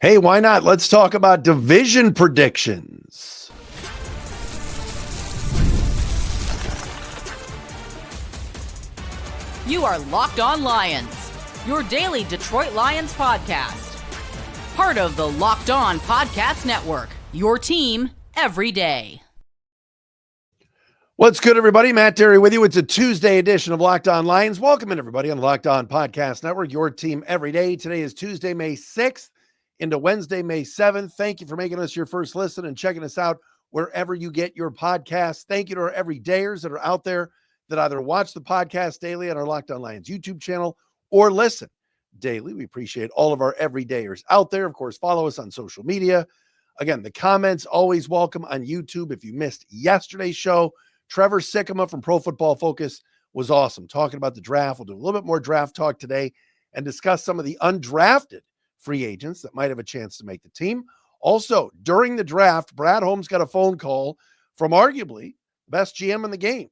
Hey, why not? Let's talk about division predictions. You are Locked On Lions, your daily Detroit Lions podcast. Part of the Locked On Podcast Network, your team every day. What's good, everybody? Matt Derry with you. It's a Tuesday edition of Locked On Lions. Welcome in, everybody, on the Locked On Podcast Network, your team every day. Today is Tuesday, May 6th into Wednesday, May 7th. Thank you for making us your first listen and checking us out wherever you get your podcasts. Thank you to our everydayers that are out there that either watch the podcast daily on our Locked On Lions YouTube channel or listen daily. We appreciate all of our everydayers out there. Of course, follow us on social media. Again, the comments always welcome on YouTube. If you missed yesterday's show, Trevor Sikkema from Pro Football Focus was awesome talking about the draft. We'll do a little bit more draft talk today and discuss some of the undrafted free agents that might have a chance to make the team. Also, during the draft, Brad Holmes got a phone call from arguably the best GM in the game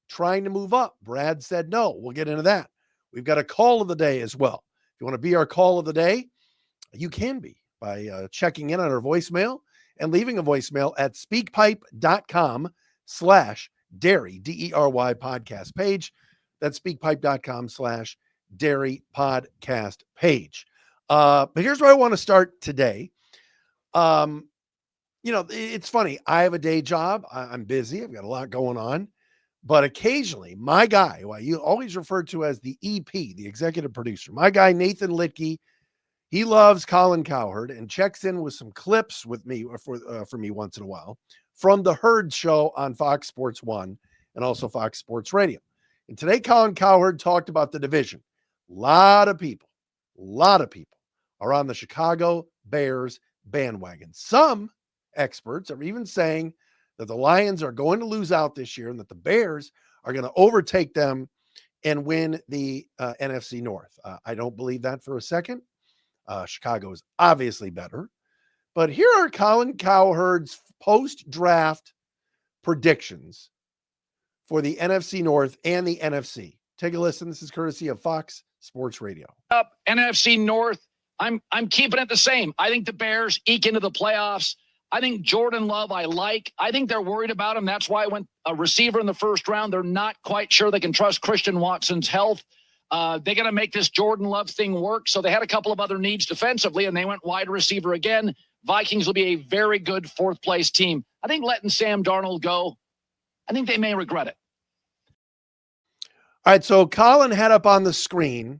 trying to move up. Brad said no. We'll get into that. We've got a call of the day as well. If you want to be our call of the day, you can be by checking in on our voicemail and leaving a voicemail at speakpipe.com/Derry, D-E-R-Y podcast page. That's speakpipe.com/Derry podcast page. But here's where I want to start today. It's funny. I have a day job. I'm busy. I've got a lot going on. But occasionally, my guy, who I always refer to as the EP, the executive producer, my guy, Nathan Litke, he loves Colin Cowherd and checks in with some clips with me for me once in a while from the Herd Show on Fox Sports 1 and also Fox Sports Radio. And today, Colin Cowherd talked about the division. A lot of people are on the Chicago Bears bandwagon. Some experts are even saying that the Lions are going to lose out this year and that the Bears are going to overtake them and win the NFC North. I don't believe that for a second. Chicago is obviously better. But here are Colin Cowherd's post-draft predictions for the NFC North and the NFC. Take a listen. This is courtesy of Fox Sports Radio. Up NFC North, I'm keeping it the same. I think the Bears eke into the playoffs. I think Jordan Love I think they're worried about him. That's why I went a receiver in the first round. They're not quite sure they can trust Christian Watson's health. They're going to make this Jordan Love thing work. So they had a couple of other needs defensively, and they went wide receiver again. Vikings will be a very good fourth-place team. I think letting Sam Darnold go, I think they may regret it. All right, so Colin had up on the screen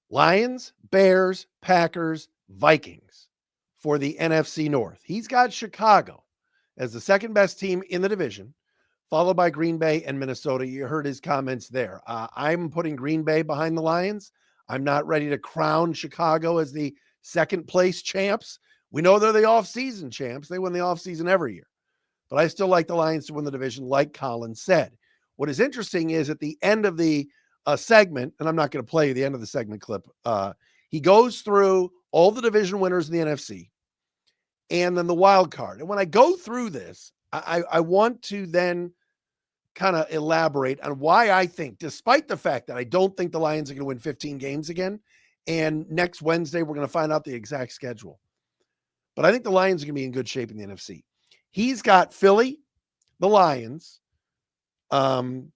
Lions, Bears, Packers, Vikings for the NFC North. He's got Chicago as the second best team in the division, followed by Green Bay and Minnesota. You heard his comments there. I'm putting Green Bay behind the Lions. I'm not ready to crown Chicago as the second place champs. We know they're the offseason champs. They win the offseason every year. But I still like the Lions to win the division, like Colin said. What is interesting is at the end of the segment, and I'm not going to play the end of the segment clip, he goes through all the division winners in the NFC and then the wild card. And when I go through this, I want to then kind of elaborate on why I think, despite the fact that I don't think the Lions are going to win 15 games again, and next Wednesday we're going to find out the exact schedule. But I think the Lions are going to be in good shape in the NFC. He's got Philly, the Lions, the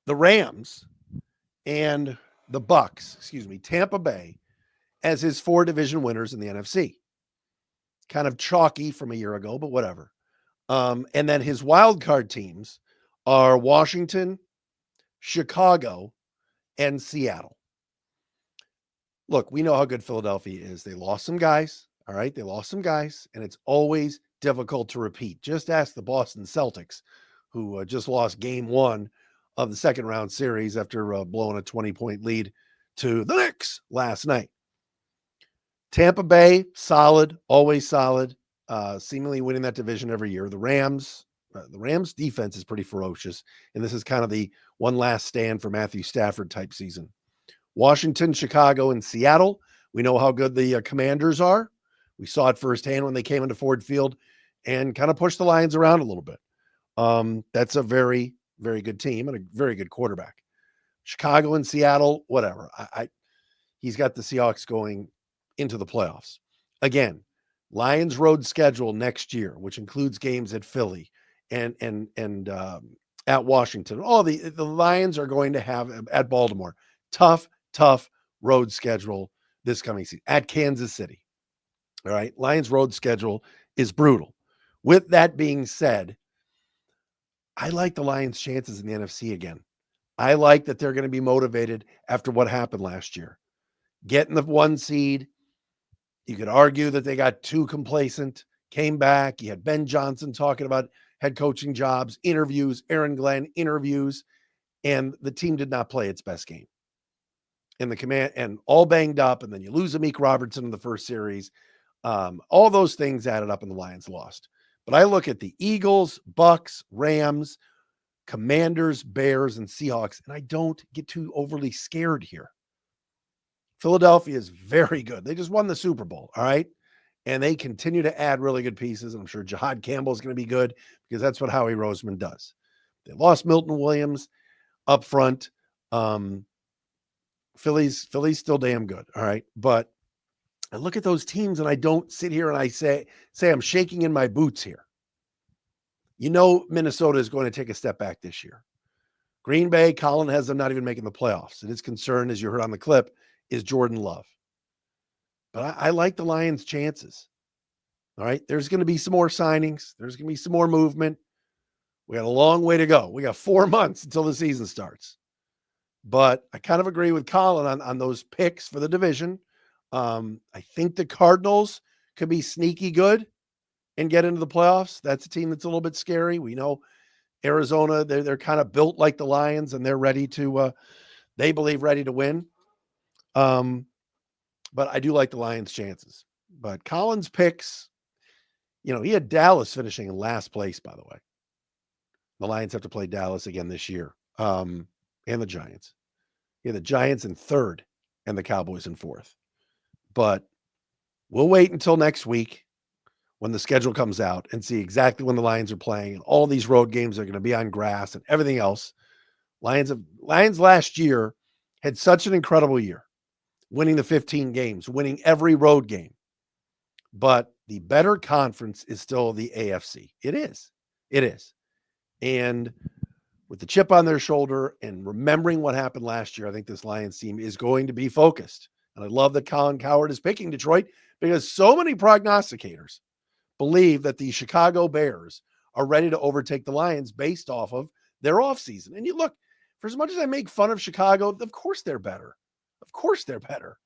Rams, and the Tampa Bay as his four division winners in the NFC. Kind of chalky from a year ago, but whatever. And then his wild card teams are Washington, Chicago, and Seattle. Look, we know how good Philadelphia is. They lost some guys. All right. They lost some guys, and it's always difficult to repeat. Just ask the Boston Celtics, who just lost game one of the second round series after blowing a 20-point lead to the Knicks last night. Tampa Bay, solid, always solid, seemingly winning that division every year. The Rams defense is pretty ferocious, and this is kind of the one last stand for Matthew Stafford type season. Washington, Chicago, and Seattle. We know how good the Commanders are. We saw it firsthand when they came into Ford Field and kind of pushed the Lions around a little bit. That's a very, very good team and a very good quarterback. Chicago and Seattle, whatever. He's got the Seahawks going into the playoffs. Again, Lions road schedule next year, which includes games at Philly and at Washington. All the Lions are going to have at Baltimore. Tough road schedule this coming season at Kansas City. All right. Lions road schedule is brutal. With that being said, I like the Lions' chances in the NFC again. I like that they're going to be motivated after what happened last year. Getting the 1 seed. You could argue that they got too complacent, came back. You had Ben Johnson talking about head coaching jobs, interviews, Aaron Glenn interviews, and the team did not play its best game. And the command and all banged up, and then you lose Amik Robertson in the first series. All those things added up and the Lions lost. But I look at the Eagles, Bucks, Rams, Commanders, Bears, and Seahawks, and I don't get too overly scared here. Philadelphia is very good. They just won the Super Bowl, all right? And they continue to add really good pieces. I'm sure Jahad Campbell is going to be good because that's what Howie Roseman does. They lost Milton Williams up front. Philly's still damn good, all right? But I look at those teams and I don't sit here and I say I'm shaking in my boots here. You know Minnesota is going to take a step back this year. Green Bay, Colin has them not even making the playoffs. And his concern, as you heard on the clip, is Jordan Love. But I like the Lions' chances. All right. There's going to be some more signings. There's going to be some more movement. We got a long way to go. We got 4 months until the season starts. But I kind of agree with Colin on those picks for the division. I think the Cardinals could be sneaky good and get into the playoffs. That's a team that's a little bit scary. We know Arizona, they're kind of built like the Lions, and they're ready to, they believe, ready to win. But I do like the Lions' chances. But Colin's picks, he had Dallas finishing in last place, by the way. The Lions have to play Dallas again this year, and the Giants. Yeah, the Giants in third and the Cowboys in fourth. But we'll wait until next week when the schedule comes out and see exactly when the Lions are playing. And all these road games are going to be on grass and everything else. Lions last year had such an incredible year, winning the 15 games, winning every road game. But the better conference is still the AFC. It is. And with the chip on their shoulder and remembering what happened last year, I think this Lions team is going to be focused. And I love that Colin Cowherd is picking Detroit because so many prognosticators believe that the Chicago Bears are ready to overtake the Lions based off of their offseason. And you look, for as much as I make fun of Chicago, of course they're better. Of course they're better.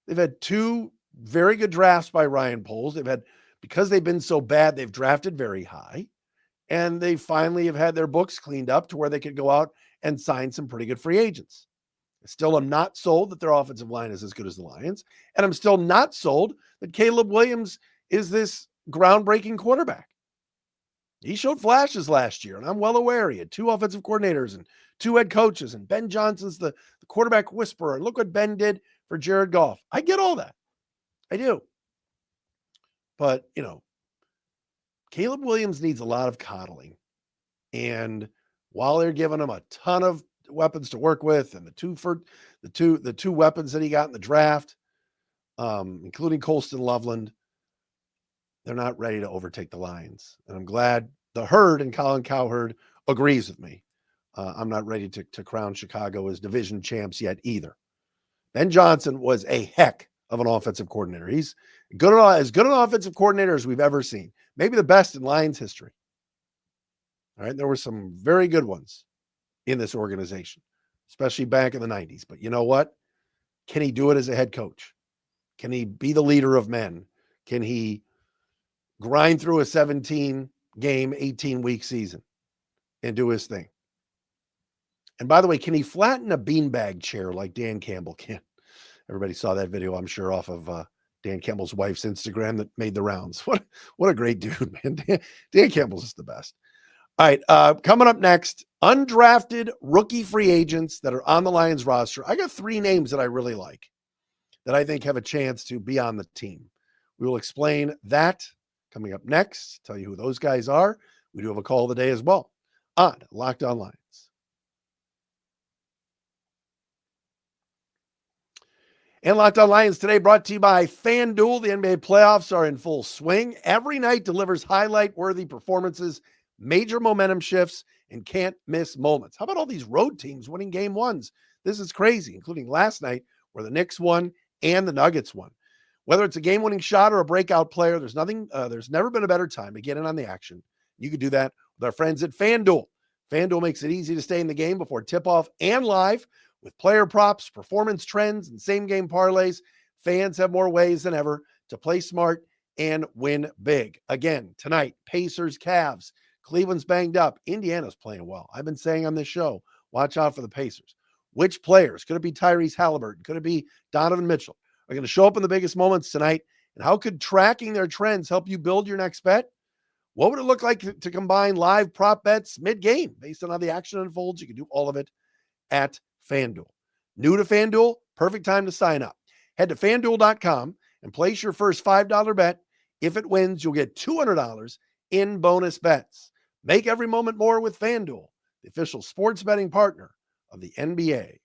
They've had 2 very good drafts by Ryan Poles. Because they've been so bad, they've drafted very high. And they finally have had their books cleaned up to where they could go out and sign some pretty good free agents. I still am not sold that their offensive line is as good as the Lions. And I'm still not sold that Caleb Williams is this groundbreaking quarterback. He showed flashes last year, and I'm well aware he had 2 offensive coordinators and 2 head coaches, and Ben Johnson's the quarterback whisperer. And look what Ben did for Jared Goff. I get all that. I do. But, Caleb Williams needs a lot of coddling. And while they're giving him a ton of weapons to work with, and the two weapons that he got in the draft, including Colston Loveland, they're not ready to overtake the Lions. And I'm glad the herd and Colin Cowherd agrees with me. I'm not ready to crown Chicago as division champs yet either. Ben Johnson was a heck of an offensive coordinator. He's as good an offensive coordinator as we've ever seen. Maybe the best in Lions history. All right. There were some very good ones in this organization, especially back in the 90s. But you know what? Can he do it as a head coach? Can he be the leader of men? Can he grind through a 17-game, 18-week season and do his thing? And by the way, can he flatten a beanbag chair like Dan Campbell can? Everybody saw that video, I'm sure, off of Dan Campbell's wife's Instagram that made the rounds. What a great dude, man. Dan Campbell's just the best. All right, coming up next, undrafted rookie free agents that are on the Lions roster. I got 3 names that I really like that I think have a chance to be on the team. We will explain that coming up next, tell you who those guys are. We do have a call of the day as well on Locked On Lions. And Locked On Lions today brought to you by FanDuel. The NBA playoffs are in full swing. Every night delivers highlight-worthy performances, major momentum shifts, and can't-miss moments. How about all these road teams winning game ones? This is crazy, including last night where the Knicks won and the Nuggets won. Whether it's a game-winning shot or a breakout player, there's never been a better time to get in on the action. You can do that with our friends at FanDuel. FanDuel makes it easy to stay in the game before tip-off and live. With player props, performance trends, and same-game parlays, fans have more ways than ever to play smart and win big. Again, tonight, Pacers, Cavs. Cleveland's banged up. Indiana's playing well. I've been saying on this show, watch out for the Pacers. Which players? Could it be Tyrese Halliburton? Could it be Donovan Mitchell? Are going to show up in the biggest moments tonight? And how could tracking their trends help you build your next bet? What would it look like to combine live prop bets mid-game based on how the action unfolds? You can do all of it at FanDuel. New to FanDuel? Perfect time to sign up. Head to FanDuel.com and place your first $5 bet. If it wins, you'll get $200 in bonus bets. Make every moment more with FanDuel, the official sports betting partner of the NBA.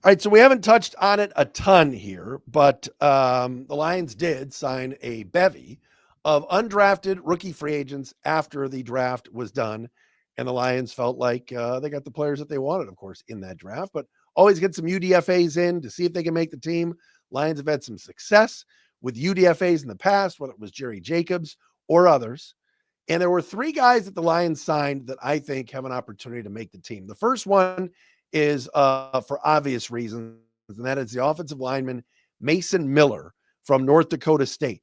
All right, so we haven't touched on it a ton here, but the Lions did sign a bevy of undrafted rookie free agents after the draft was done. And the Lions felt like they got the players that they wanted, of course, in that draft, but always get some UDFAs in to see if they can make the team. Lions have had some success with UDFAs in the past, whether it was Jerry Jacobs or others. And there were three guys that the Lions signed that I think have an opportunity to make the team. The first one is for obvious reasons, and that is the offensive lineman Mason Miller from North Dakota State.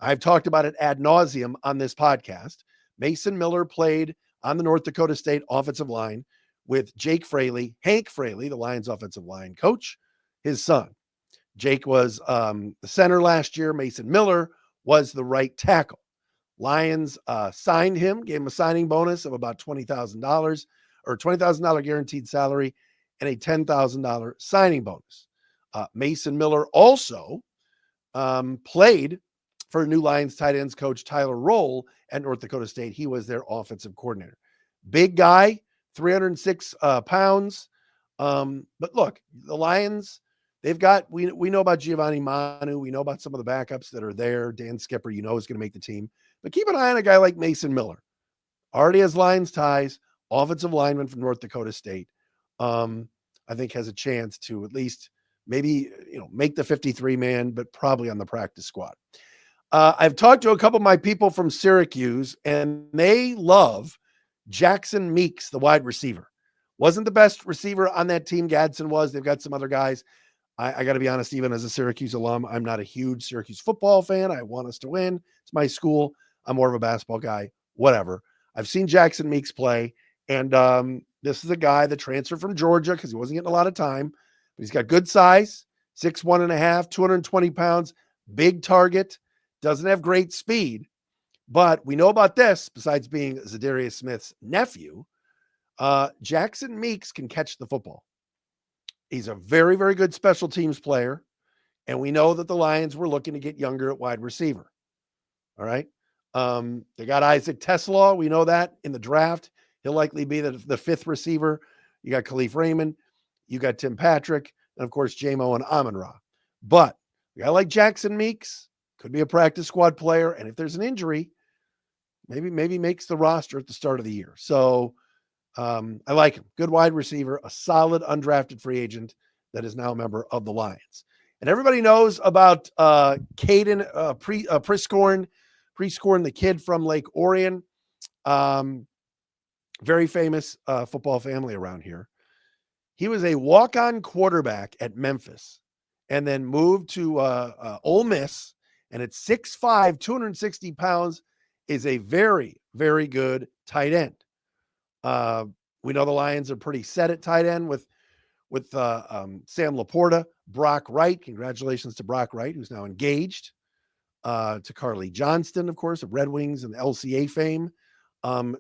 I've talked about it ad nauseum on this podcast. Mason Miller played on the North Dakota State offensive line with Jake Fraley, Hank Fraley, the Lions offensive line coach, his son. Jake was the center last year. Mason Miller was the right tackle. Lions signed him, gave him a signing bonus of about $20,000 or $20,000 guaranteed salary and a $10,000 signing bonus. Mason Miller also played for new Lions tight ends coach Tyler Roll at North Dakota State. He was their offensive coordinator. Big guy, 306 pounds. But look, the Lions, they've got, we know about Giovanni Manu. We know about some of the backups that are there. Dan Skipper, is going to make the team. But keep an eye on a guy like Mason Miller. Already has Lions ties, offensive lineman from North Dakota State. I think has a chance to at least maybe, make the 53-man, but probably on the practice squad. I've talked to a couple of my people from Syracuse, and they love Jackson Meeks, the wide receiver. Wasn't the best receiver on that team. Gadsden was. They've got some other guys. I got to be honest, even as a Syracuse alum, I'm not a huge Syracuse football fan. I want us to win. It's my school. I'm more of a basketball guy, whatever. I've seen Jackson Meeks play, and this is a guy that transferred from Georgia because he wasn't getting a lot of time. But he's got good size, 6'1.5", 220 pounds, big target. Doesn't have great speed, but we know about this, besides being Zadarius Smith's nephew, Jackson Meeks can catch the football. He's a very, very good special teams player, and we know that the Lions were looking to get younger at wide receiver. All right? They got Isaac Teslaw. We know that in the draft. He'll likely be the fifth receiver. You got Khalif Raymond. You got Tim Patrick, and, of course, J-Mo and Amon-Ra. But a guy like Jackson Meeks could be a practice squad player, and if there's an injury, maybe makes the roster at the start of the year. So I like him. Good wide receiver, a solid undrafted free agent that is now a member of the Lions. And everybody knows about Caden Prescorn, the kid from Lake Orion. Very famous football family around here. He was a walk-on quarterback at Memphis and then moved to Ole Miss. And at 6'5", 260 pounds, is a very, very good tight end. We know the Lions are pretty set at tight end with Sam Laporta, Brock Wright. Congratulations to Brock Wright, who's now engaged to Carly Johnston, of course, of Red Wings and LCA fame.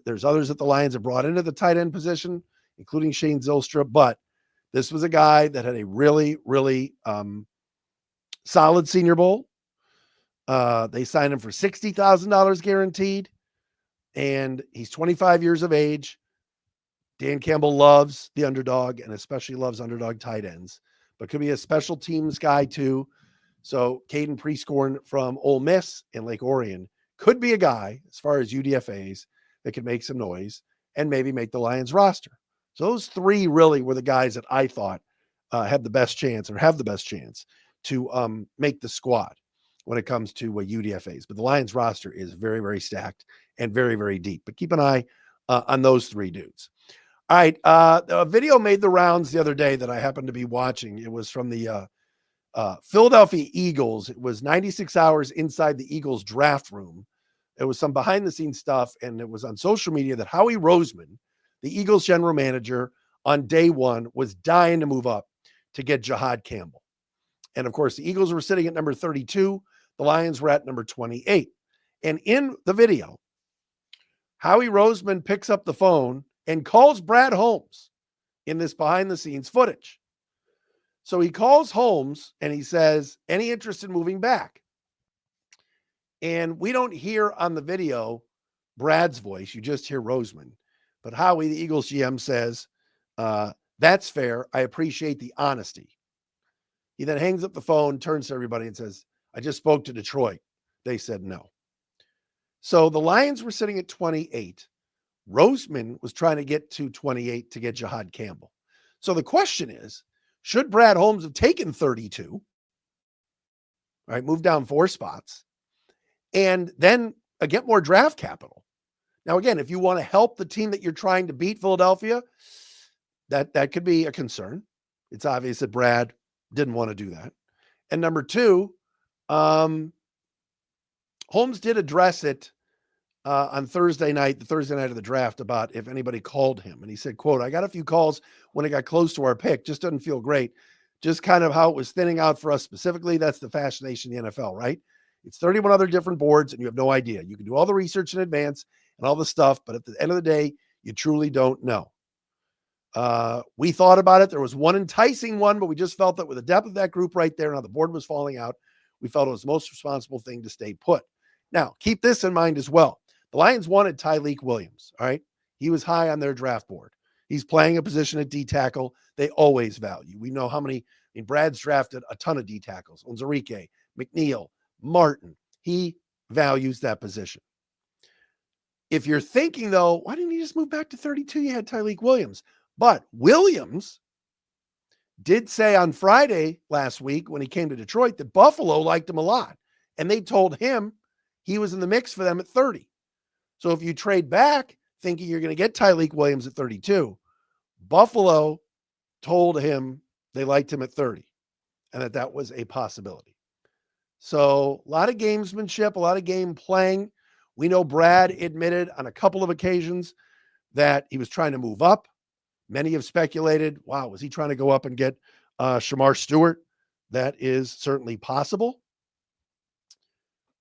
There's others that the Lions have brought into the tight end position, including Shane Zylstra. But this was a guy that had a really, really solid Senior Bowl. They signed him for $60,000 guaranteed, and he's 25 years of age. Dan Campbell loves the underdog and especially loves underdog tight ends, but could be a special teams guy too. So Caden Prescorn from Ole Miss and Lake Orion could be a guy as far as UDFAs that could make some noise and maybe make the Lions roster. So those three really were the guys that I thought had the best chance or have the best chance to make the squad when it comes to UDFAs. But the Lions roster is very, very stacked and very, very deep. But keep an eye on those three dudes. All right. A video made the rounds the other day that I happened to be watching. It was from the Philadelphia Eagles. It was 96 hours inside the Eagles draft room. It was some behind the scenes stuff, and it was on social media that Howie Roseman, the Eagles general manager, on day one was dying to move up to get Jihad Campbell. And of course, the Eagles were sitting at number 32. The Lions were at number 28. And in the video, Howie Roseman picks up the phone and calls Brad Holmes in this behind the scenes footage. So he calls Holmes and he says, any interest in moving back? And we don't hear on the video Brad's voice. You just hear Roseman. But Howie, the Eagles GM, says, that's fair. I appreciate the honesty. He then hangs up the phone, turns to everybody and says, I just spoke to Detroit. They said no. So the Lions were sitting at 28. Roseman was trying to get to 28 to get Jihad Campbell. So the question is, should Brad Holmes have taken 32, right, move down 4 spots, and then get more draft capital? Now, again, if you want to help the team that you're trying to beat, Philadelphia, that could be a concern. It's obvious that Brad didn't want to do that. And number 2, Holmes did address it on Thursday night, the Thursday night of the draft, about if anybody called him. And he said, quote, I got a few calls when it got close to our pick. Just doesn't feel great. Just kind of how it was thinning out for us specifically. That's the fascination in the NFL, right? It's 31 other different boards and you have no idea. You can do all the research in advance and all the stuff, but at the end of the day, you truly don't know. We thought about it. There was one enticing one, but we just felt that with the depth of that group right there and how the board was falling out, we felt it was the most responsible thing to stay put. Now, keep this in mind as well. The Lions wanted Tyleik Williams, all right? He was high on their draft board. He's playing a position at D tackle they always value. We know how many, Brad's drafted a ton of D tackles. Onzarike, McNeil, Martin. He values that position. If you're thinking, though, why didn't you just move back to 32? You had Tyleik Williams. But Williams did say on Friday last week when he came to Detroit that Buffalo liked him a lot. And they told him he was in the mix for them at 30. So if you trade back thinking you're going to get Tyleik Williams at 32, Buffalo told him they liked him at 30 and that was a possibility. So a lot of gamesmanship, a lot of game playing. We know Brad admitted on a couple of occasions that he was trying to move up. Many have speculated, wow, was he trying to go up and get Shamar Stewart? That is certainly possible.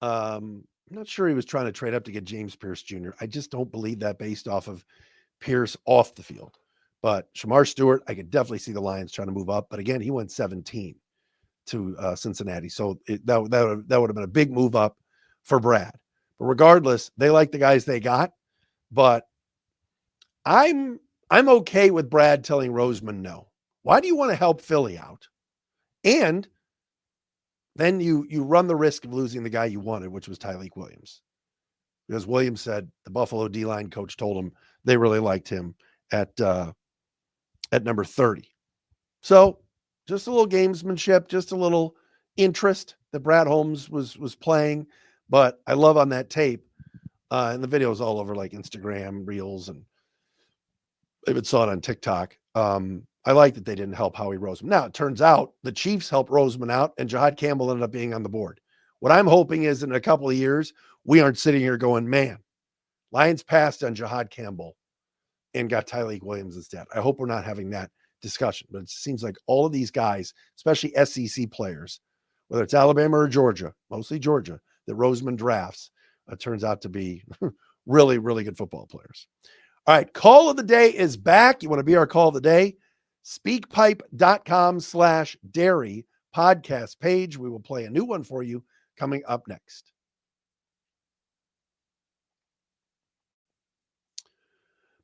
I'm not sure he was trying to trade up to get James Pierce Jr. I just don't believe that based off of Pierce off the field. But Shamar Stewart, I could definitely see the Lions trying to move up. But again, he went 17 to Cincinnati. So that would have been a big move up for Brad. But regardless, they like the guys they got. But I'm okay with Brad telling Roseman no. Why do you want to help Philly out? And then you run the risk of losing the guy you wanted, which was Tyleik Williams. Because Williams said the Buffalo D-line coach told him they really liked him at number 30. So just a little gamesmanship, just a little interest that Brad Holmes was playing. But I love on that tape, and the videos all over like Instagram, Reels, and I even saw it on TikTok. I like that they didn't help Howie Roseman. Now, it turns out the Chiefs helped Roseman out, and Jihad Campbell ended up being on the board. What I'm hoping is in a couple of years, we aren't sitting here going, man, Lions passed on Jihad Campbell and got Tyleik Williams instead. I hope we're not having that discussion. But it seems like all of these guys, especially SEC players, whether it's Alabama or Georgia, mostly Georgia, that Roseman drafts, turns out to be really, really good football players. All right, call of the day is back. You want to be our call of the day? Speakpipe.com/dairy podcast page. We will play a new one for you coming up next.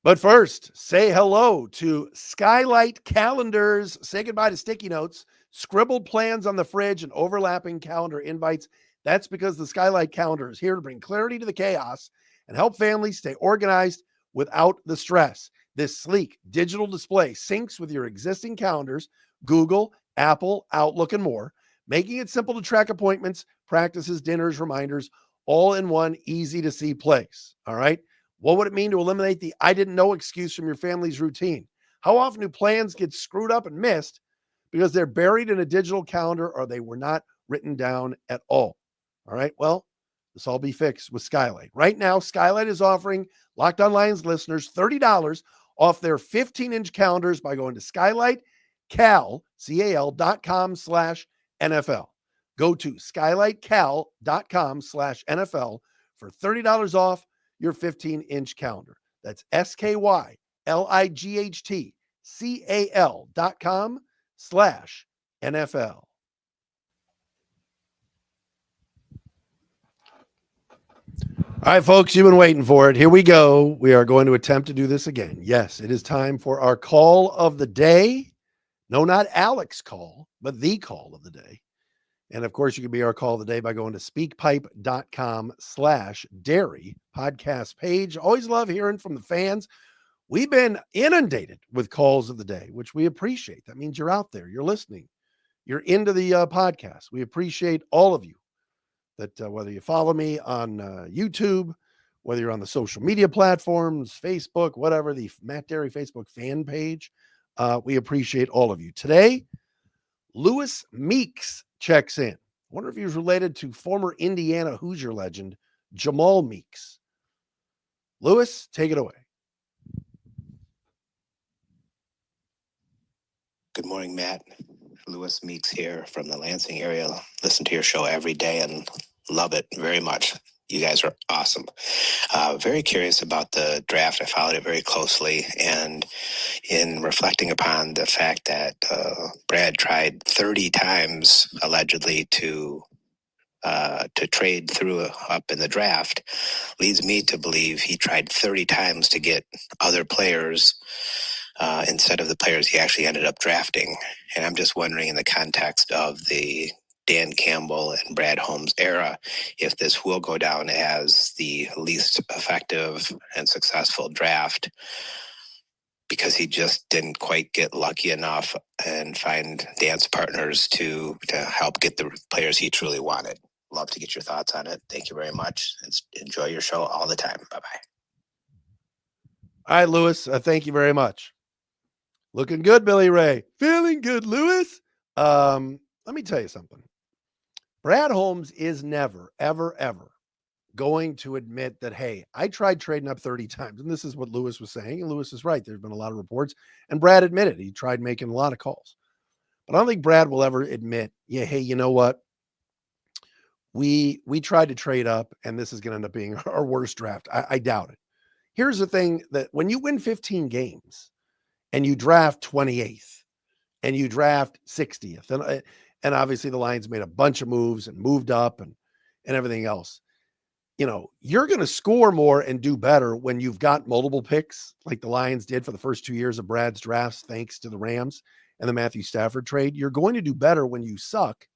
But first, say hello to Skylight Calendars. Say goodbye to sticky notes, scribbled plans on the fridge, and overlapping calendar invites. That's because the Skylight Calendar is here to bring clarity to the chaos and help families stay organized without the stress. This sleek digital display syncs with your existing calendars, Google, Apple, Outlook, and more, making it simple to track appointments, practices, dinners, reminders, all in one easy-to-see place. All right? What would it mean to eliminate the I didn't know excuse from your family's routine? How often do plans get screwed up and missed because they're buried in a digital calendar or they were not written down at all? All right, well, this all be fixed with Skylight. Right now, Skylight is offering Locked On Lions listeners $30 off their 15-inch calendars by going to skylightcal.com/NFL. Go to skylightcal.com/NFL for $30 off your 15-inch calendar. That's skylightcal.com/NFL. All right, folks, you've been waiting for it. Here we go. We are going to attempt to do this again. Yes, it is time for our call of the day. No, not Alex's call, but the call of the day. And of course, you can be our call of the day by going to speakpipe.com/dairy podcast page. Always love hearing from the fans. We've been inundated with calls of the day, which we appreciate. That means you're out there, you're listening, you're into the podcast. We appreciate all of you. That whether you follow me on YouTube, whether you're on the social media platforms, Facebook, whatever, the Matt Dairy Facebook fan page, we appreciate all of you. Today, Lewis Meeks checks in. I wonder if he's related to former Indiana Hoosier legend Jamal Meeks. Lewis, take it away. Good morning, Matt. Lewis Meeks here from the Lansing area. Listen to your show every day and love it very much. You guys are awesome. Very curious about the draft. I followed it very closely, and in reflecting upon the fact that Brad tried 30 times allegedly to trade through up in the draft, leads me to believe he tried 30 times to get other players instead of the players he actually ended up drafting. And I'm just wondering, in the context of the Dan Campbell and Brad Holmes era, if this will go down as the least effective and successful draft because he just didn't quite get lucky enough and find dance partners to help get the players he truly wanted. Love to get your thoughts on it. Thank you very much. Enjoy your show all the time. Bye-bye. All right, Lewis, thank you very much. Looking good, Billy Ray. Feeling good, Lewis. Let me tell you something. Brad Holmes is never, ever, ever going to admit that, hey, I tried trading up 30 times. And this is what Lewis was saying. And Lewis is right. There's been a lot of reports. And Brad admitted he tried making a lot of calls. But I don't think Brad will ever admit, yeah, hey, you know what? We tried to trade up, and this is going to end up being our worst draft. I doubt it. Here's the thing, that when you win 15 games, and you draft 28th, and you draft 60th, and obviously the Lions made a bunch of moves and moved up and everything else. You know, you're going to score more and do better when you've got multiple picks, like the Lions did for the first 2 years of Brad's drafts, thanks to the Rams and the Matthew Stafford trade. You're going to do better when you suck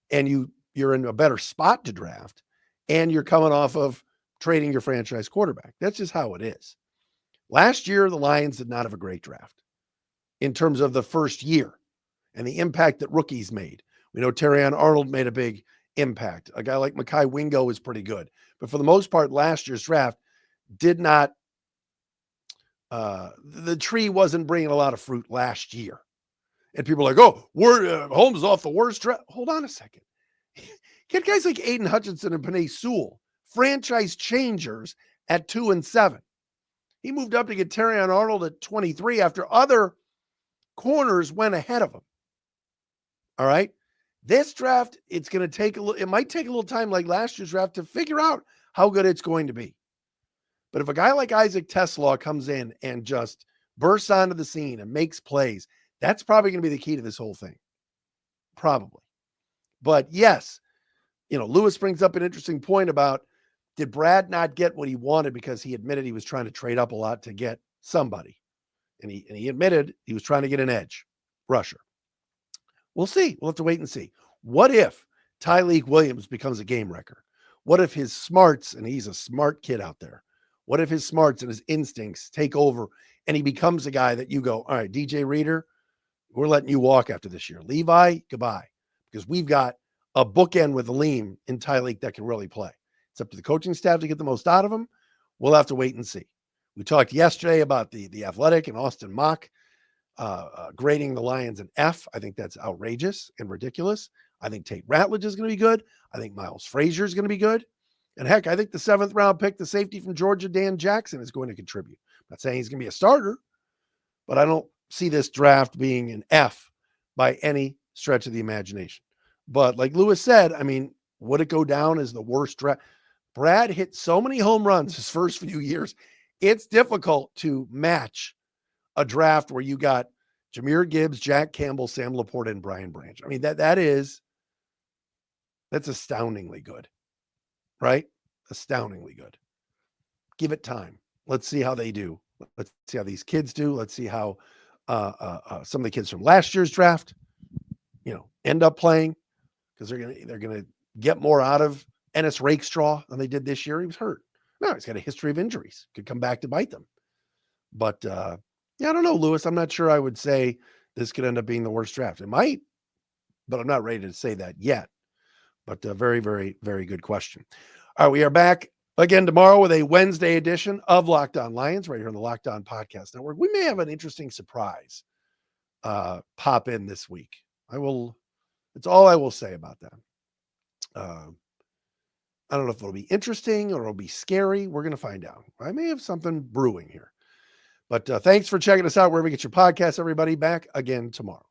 and you're in a better spot to draft, and you're coming off of trading your franchise quarterback. That's just how it is. Last year, the Lions did not have a great draft in terms of the first year and the impact that rookies made. We know Terrion Arnold made a big impact. A guy like Mekhi Wingo is pretty good. But for the most part, last year's draft did not, the tree wasn't bringing a lot of fruit last year. And people are like, oh, Holmes is off the worst draft. Hold on a second. Get guys like Aiden Hutchinson and Penei Sewell, franchise changers at 2 and 7. He moved up to get Terrion Arnold at 23 after other corners went ahead of him. All right. This draft, it might take a little time like last year's draft to figure out how good it's going to be. But if a guy like Isaac Teslaw comes in and just bursts onto the scene and makes plays, that's probably going to be the key to this whole thing. Probably. But yes, Lewis brings up an interesting point about, did Brad not get what he wanted because he admitted he was trying to trade up a lot to get somebody. And he admitted he was trying to get an edge rusher. We'll see. We'll have to wait and see. What if Tyleik Williams becomes a game wrecker? What if his smarts, and he's a smart kid out there, what if his smarts and his instincts take over and he becomes a guy that you go, all right, DJ Reader, we're letting you walk after this year. Levi, goodbye. Because we've got a bookend with Aleem in Tyleik that can really play. It's up to the coaching staff to get the most out of him. We'll have to wait and see. We talked yesterday about the Athletic and Austin Mock grading the Lions an F. I think that's outrageous and ridiculous. I think Tate Ratledge is going to be good. I think Miles Frazier is going to be good. And heck, I think the 7th round pick, the safety from Georgia, Dan Jackson, is going to contribute. I'm not saying he's going to be a starter, but I don't see this draft being an F by any stretch of the imagination. But like Lewis said, I mean, would it go down as the worst draft? Brad hit so many home runs his first few years. It's difficult to match a draft where you got Jahmyr Gibbs, Jack Campbell, Sam Laporta, and Brian Branch. I mean, that's astoundingly good, right? Astoundingly good. Give it time. Let's see how they do. Let's see how these kids do. Let's see how some of the kids from last year's draft, end up playing, because they're gonna get more out of Ennis Rakestraw than they did this year. He was hurt. No, he's got a history of injuries. Could come back to bite them. But I don't know, Lewis. I'm not sure I would say this could end up being the worst draft. It might, but I'm not ready to say that yet. But very, very, very good question. All right, we are back again tomorrow with a Wednesday edition of Locked On Lions right here on the Locked On Podcast Network. We may have an interesting surprise pop in this week. It's all I will say about that. I don't know if it'll be interesting or it'll be scary. We're going to find out. I may have something brewing here. But thanks for checking us out wherever you get your podcasts, everybody. Back again tomorrow.